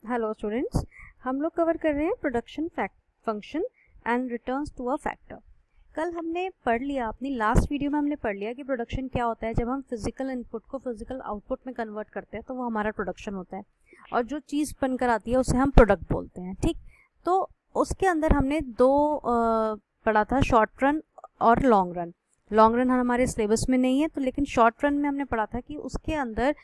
Hello students, हम लोग cover कर रहे हैं production function and returns to a factor. कल हमने पढ़ लिया, अपनी लास्ट वीडियो में हमने पढ़ लिया कि प्रोडक्शन क्या होता है। जब हम फिजिकल इनपुट को फिजिकल आउटपुट में कन्वर्ट करते हैं तो वो हमारा प्रोडक्शन होता है, और जो चीज़ बनकर आती है उसे हम प्रोडक्ट बोलते हैं। ठीक, तो उसके अंदर हमने दो पढ़ा था, शॉर्ट रन और लॉन्ग रन। लॉन्ग रन हमारे सिलेबस में नहीं है तो, लेकिन शॉर्ट रन में हमने पढ़ा था कि उसके अंदर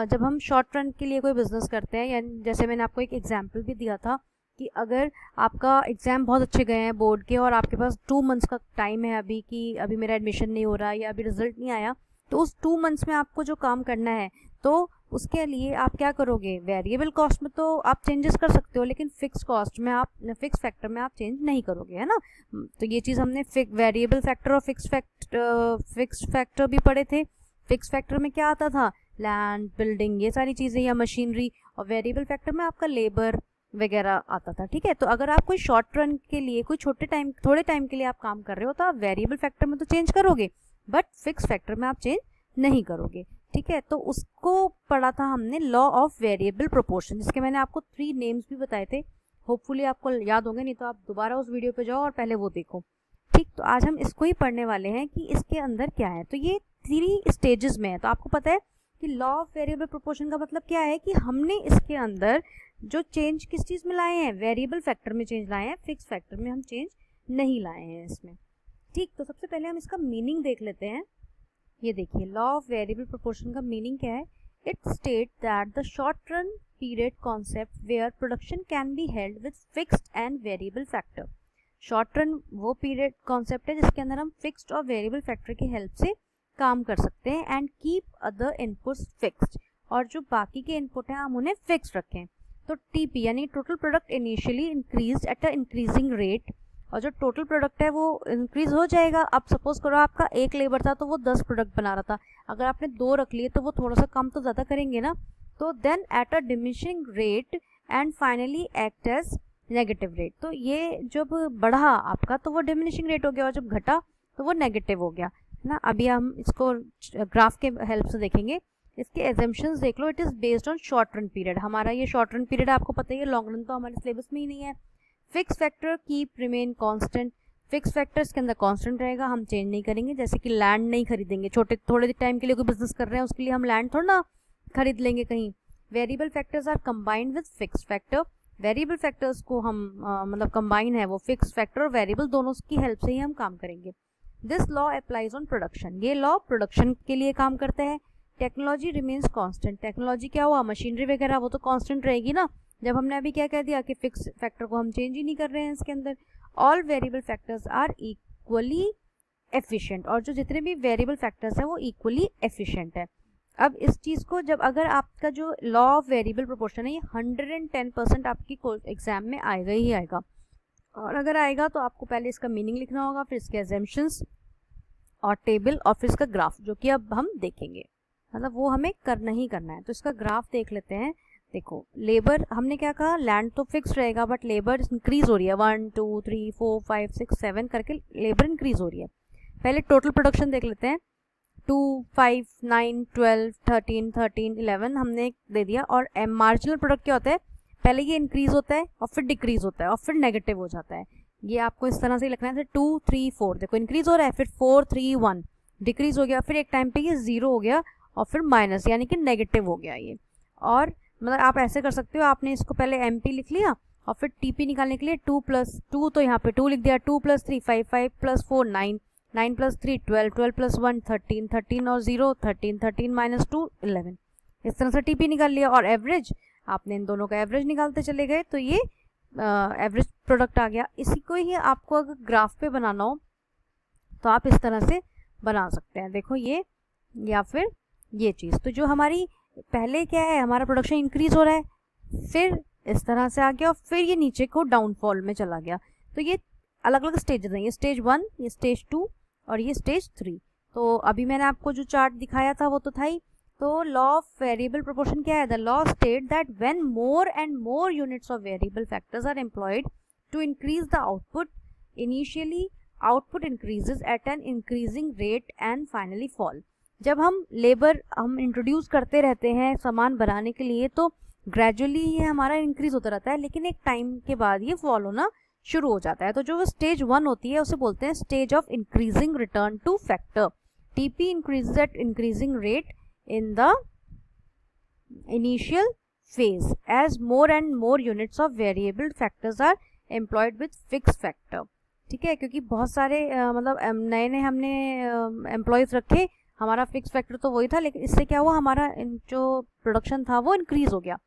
जब हम शॉर्ट रन के लिए कोई बिजनेस करते हैं, या जैसे मैंने आपको एक एग्जांपल भी दिया था कि अगर आपका एग्ज़ाम बहुत अच्छे गए हैं बोर्ड के और आपके पास 2 मंथ्स का टाइम है अभी कि अभी मेरा एडमिशन नहीं हो रहा या अभी रिजल्ट नहीं आया, तो उस 2 मंथ्स में आपको जो काम करना है तो उसके लिए आप क्या करोगे, वेरिएबल कॉस्ट में तो आप चेंजेस कर सकते हो, लेकिन फिक्स कॉस्ट में आप, फिक्स फैक्टर में आप चेंज नहीं करोगे, है ना। तो ये चीज़ हमने वेरिएबल फैक्टर और फिक्स फैक्टर भी पढ़े थे। फिक्स फैक्टर में क्या आता था, लैंड, बिल्डिंग, ये सारी चीज़ें या मशीनरी, और वेरिएबल फैक्टर में आपका लेबर वगैरह आता था। ठीक है, तो अगर आप कोई शॉर्ट रन के लिए, कोई थोड़े टाइम के लिए आप काम कर रहे हो तो आप वेरिएबल फैक्टर में तो चेंज करोगे, बट फिक्स फैक्टर में आप चेंज नहीं करोगे। ठीक है, तो उसको पढ़ा था हमने, लॉ ऑफ वेरिएबल प्रोपोर्शन, जिसके मैंने आपको 3 नेम्स भी बताए थे। होपफुली आपको याद होंगे, नहीं तो आप दोबारा उस वीडियो पे जाओ और पहले वो देखो। ठीक, तो आज हम इसको ही पढ़ने वाले हैं कि इसके अंदर क्या है। तो ये 3 स्टेजेस में है। तो आपको पता है कि लॉ ऑफ वेरिएबल प्रोपोर्शन का मतलब क्या है कि हमने इसके अंदर जो चेंज किस चीज़ में लाए हैं, वेरिएबल फैक्टर में चेंज लाए हैं, फिक्स फैक्टर में हम चेंज नहीं लाए हैं इसमें। ठीक, तो सबसे पहले हम इसका मीनिंग देख लेते हैं। ये देखिए, लॉ ऑफ वेरिएबल प्रोपोर्शन का मीनिंग क्या है। It state that the short run period concept where production can be held with fixed and variable factor. Short run वो पीरियड कॉन्सेप्ट है जिसके अंदर हम फिक्स्ड और वेरिएबल फैक्टर की हेल्प से काम कर सकते हैं, and keep other inputs fixed, और जो बाकी के इनपुट हैं हम उन्हें फिक्स रखें। तो टीपी यानी total product initially increase at a increasing rate, और जो टोटल प्रोडक्ट है वो इंक्रीज हो जाएगा। अब सपोज करो आपका 1 लेबर था तो वो 10 प्रोडक्ट बना रहा था, अगर आपने 2 रख लिए तो वो थोड़ा सा कम तो ज़्यादा करेंगे ना। तो then at a diminishing rate and finally act as negative rate. तो ये जब बढ़ा आपका तो वो डिमिनिशिंग रेट हो गया, और जब घटा तो वो नेगेटिव हो गया, है ना। अभी हम इसको ग्राफ के हेल्प से देखेंगे। इसके एजम्पशंस देख लो। It is based on short run period. हमारा ये शॉर्ट रन पीरियड आपको पता ही है, लॉन्ग रन तो हमारे सिलेबस में ही नहीं है। Fix factor keep remain constant. Fix factor इसके अंदर कांस्टेंट रहेगा, हम चेंज नहीं करेंगे। जैसे कि लैंड नहीं खरीदेंगे, थोड़े टाइम के लिए कोई बिजनेस कर रहे हैं उसके लिए हम लैंड थोड़ा ना खरीद लेंगे कहीं। Variable factors are combined with fix factor. Variable factors को हम मतलब कंबाइन है वो फिक्स फैक्टर और वेरिएबल दोनों की हेल्प से ही हम काम करेंगे। This law applies on production. ये लॉ प्रोडक्शन के लिए काम करता है। Technology remains constant. टेक्नोलॉजी क्या हुआ, मशीनरी वगैरह वो तो कांस्टेंट रहेगी ना। जब हमने अभी क्या कह दिया कि फिक्स फैक्टर को हम चेंज ही नहीं कर रहे हैं इसके अंदर। All variable factors are equally efficient, और जो जितने भी वेरिएबल फैक्टर्स हैं वो इक्वली एफिशिएंट है। अब इस चीज़ को जब, अगर आपका जो लॉ ऑफ वेरिएबल प्रोपोर्शन है ये 110% आपकी एग्जाम में आएगा ही आएगा, और अगर आएगा तो आपको पहले इसका मीनिंग लिखना होगा, फिर इसके एजम्पशंस और टेबल, और फिर इसका ग्राफ, जो कि अब हम देखेंगे। मतलब वो हमें करना ही करना है। तो इसका ग्राफ देख लेते हैं। देखो, लेबर हमने क्या कहा, लैंड तो फिक्स रहेगा बट लेबर इंक्रीज हो रही है, 1 2 3 4 5 6 7 करके लेबर इंक्रीज हो रही है। पहले टोटल प्रोडक्शन देख लेते हैं। 2 5 9 12 13 13 11 हमने दे दिया। और मार्जिनल प्रोडक्ट क्या होता है, पहले ये इंक्रीज होता है और फिर डिक्रीज होता है और फिर नेगेटिव हो जाता है। ये आपको इस तरह से लिखना है, 2 3 4, देखो इंक्रीज हो रहा है, फिर 4 3 1 डिक्रीज हो गया, फिर एक टाइम पे ये 0 हो गया और फिर माइनस यानी कि नेगेटिव हो गया ये। और मतलब आप ऐसे कर सकते हो, आपने इसको पहले MP लिख लिया और फिर TP निकालने के लिए 2 + 2, तो यहाँ पे 2 लिख दिया, 2 + 3 5 5 + 4 9 9 + 3 12 12 + 1 13 13 और 0 13 13 - 2 11। इस तरह से TP निकाल लिया। और एवरेज, आपने इन दोनों का एवरेज निकालते चले गए तो ये एवरेज प्रोडक्ट आ गया। इसी को ही आपको अगर ग्राफ पे बनाना हो तो आप इस तरह से बना सकते हैं। देखो ये, या फिर ये चीज़। तो जो हमारी पहले क्या है, हमारा प्रोडक्शन इंक्रीज हो रहा है, फिर इस तरह से आ गया और फिर ये नीचे को डाउनफॉल में चला गया। तो ये अलग अलग स्टेजेस हैं, ये स्टेज 1, ये स्टेज 2 और ये स्टेज 3। तो अभी मैंने आपको जो चार्ट दिखाया था वो तो था ही। तो लॉ ऑफ वेरिएबल प्रोपोर्शन क्या है, the law state that when more and more units of variable factors are employed to increase the output, initially output increases at an increasing rate and finally fall. जब हम labour introduce करते रहते हैं सामान बनाने के लिए, तो ग्रेजुअली ये हमारा इंक्रीज होता रहता है, लेकिन एक टाइम के बाद ये फॉल होना शुरू हो जाता है। तो जो स्टेज 1 होती है उसे बोलते हैं stage of increasing return two factor. TP increases at increasing rate in the initial phase as more and more units of variable factors are employed with fixed factor। ठीक है, क्योंकि बहुत सारे मतलब नए नए हमने एम्प्लॉयज़ रखे, हमारा फिक्स फैक्टर तो वही था, लेकिन इससे क्या हुआ, हमारा जो प्रोडक्शन था वो इंक्रीज हो गया।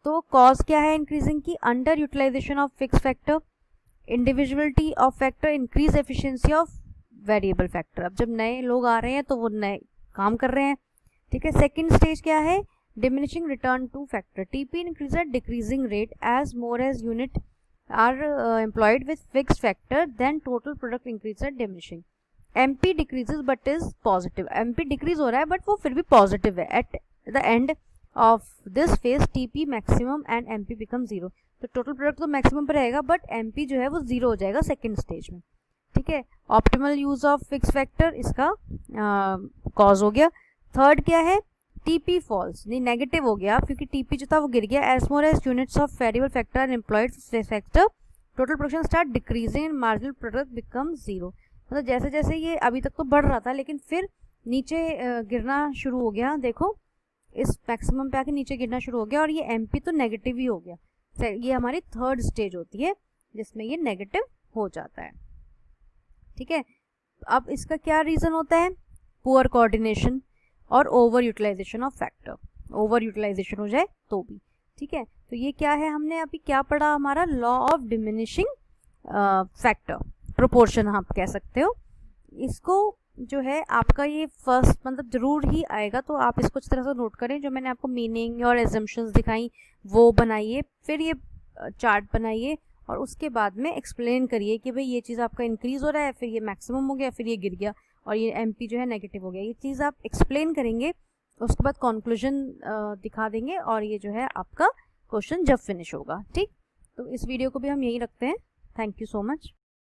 तो कॉज क्या है इंक्रीजिंग की? Under utilization of fix factor, individuality of factor, increase efficiency of variable factor. अब जब नए लोग आ रहे हैं तो वो नए काम कर रहे हैं। ठीक है, सेकेंड स्टेज क्या है? diminishing return to factor। TP increases at decreasing rate as more as unit are employed with fixed factor, then total product increases at diminishing। MP decreases but is positive। MP decrease हो रहा है but वो फिर भी positive है। At the end of this phase TP maximum and MP become zero। तो total product तो maximum पर रहेगा but MP जो है वो zero हो जाएगा second stage में। ठीक है, optimal use of fixed factor इसका cause हो गया। थर्ड क्या है? टीपी फॉल्स, नहीं नेगेटिव हो गया क्योंकि टीपी जो था वो गिर गया। As more as units of variable factor are employed factor, total production start decreasing and marginal product become zero. मतलब जैसे जैसे ये अभी तक तो बढ़ रहा था लेकिन फिर नीचे गिरना शुरू हो गया। देखो इस मैक्सिमम पे आके नीचे गिरना शुरू हो गया और ये एमपी तो नेगेटिव ही हो गया। ये हमारी थर्ड स्टेज होती है जिसमें ये नेगेटिव हो जाता है। ठीक है, अब इसका क्या रीज़न होता है? पुअर कोऑर्डिनेशन और over utilization of factor. Over utilization हो जाए तो भी। ठीक है, तो ये क्या है, हमने अभी क्या पढ़ा? हमारा law of diminishing factor, proportion आप कह सकते हो। इसको जो है आपका ये फर्स्ट मतलब जरूर ही आएगा, तो आप इसको अच्छी तरह से नोट करें। जो मैंने आपको मीनिंग और एजम्पशंस दिखाई वो बनाइए, फिर ये चार्ट बनाइए और उसके बाद में एक्सप्लेन करिए कि भाई ये चीज़ आपका इंक्रीज़ हो रहा है, फिर ये मैक्सिमम हो गया, फिर ये गिर गया और ये एमपी जो है नेगेटिव हो गया। ये चीज़ आप एक्सप्लेन करेंगे, उसके बाद कंक्लूजन दिखा देंगे और ये जो है आपका क्वेश्चन जब फिनिश होगा। ठीक, तो इस वीडियो को भी हम यही रखते हैं। Thank you so much.